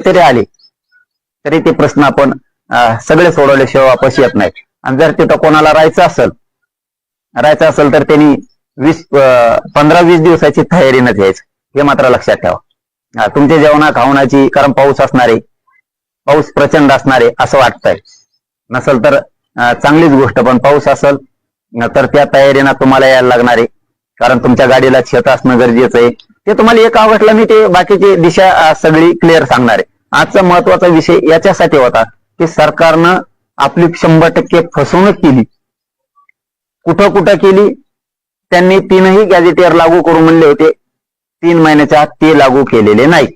तरी आले तरी ते प्रश्न आपण सगळे सोडवल्याशिवाय वापस येत नाहीत. आणि जर तिथं कोणाला राहायचं असेल तर त्यांनी 15-20 दिवसाची तयारीनच यायचं, हे मात्र लक्षात ठेवा. तुमच्या जेवणा खावण्याची, कारण पाऊस प्रचंड असणारे असं वाटतंय, नसेल तर चांगलीच गोष्ट, पण पाऊस असेल तर त्या तयारीनं तुम्हाला यायला लागणार आहे. कारण तुमच्या गाडीला छत असणं गरजेचं आहे. ते तुम्हाला 1 ऑगस्टला मी ते बाकीची दिशा सगळी क्लिअर सांगणार आहे. आजचा महत्वाचा विषय याच्यासाठी होता की सरकारनं आपली 100% फसवणूक केली. कुठं केली? त्यांनी 3ही गॅजेटियर लागू करू म्हणले होते, 3 महिन्याच्या आत ते लागू केलेले नाही.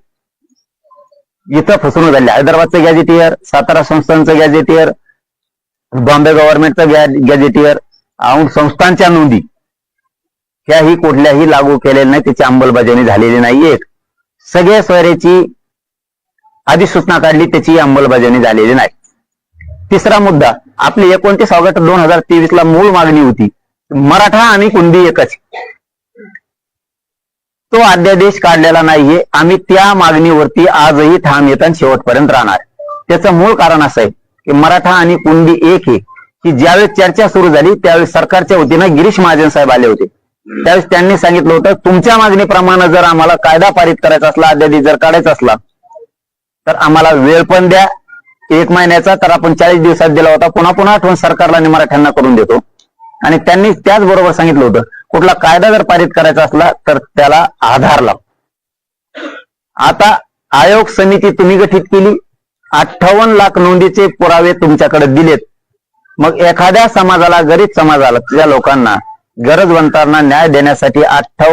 इथं फसवणूक झाली. हैदराबादचं गॅजेटियर, सातारा संस्थांचं गॅजेटियर, बॉम्बे गव्हर्नमेंटचं गॅजेटियर, औंध संस्थांच्या नोंदी ह्याही कुठल्याही लागू केलेल्या नाही, त्याची अंमलबजावणी झालेली नाहीये. सगळ्या सोयऱ्याची अधिसूचना काढली, त्याची अंमलबजावणी झालेली नाही. तिसरा मुद्दा, आपली 29 ऑगस्ट 2023 ला मूळ मागणी होती मराठा आणि कुणबी एकच. तो अध्यादेश काढलेला नाहीये. आम्ही त्या मागणीवरती आजही ठाम येत आणि शेवटपर्यंत राहणार. त्याचं मूळ कारण असं आहे की मराठा आणि कुणबी एक आहे की ज्यावेळेस चर्चा सुरू झाली त्यावेळेस सरकारच्या वतीनं गिरीश महाजन साहेब आले होते. त्यावेळेस त्यांनी सांगितलं होतं, तुमच्या मागणीप्रमाणे जर आम्हाला कायदा पारित करायचा असला, अध्यादेश जर काढायचा असला तर आम्हाला वेळ पण द्या 1 महिन्याचा, तर आपण 40 दिवसात दिला होता. पुन्हा आठवण सरकारला आणि मराठ्यांना करून देतो. आणि त्यांनी त्याचबरोबर सांगितलं होतं, कुठला कायदा जर पारित करायचा असला तर त्याला आधार लाव. आता आयोग समिती तुम्ही गठीत केली, 58 लाख नोंदीचे पुरावे तुमच्याकडे दिलेत. मग एखाद्या समाजाला, गरीब समाजाला, त्या लोकांना, गरजवंतांना न्याय देण्यासाठी 58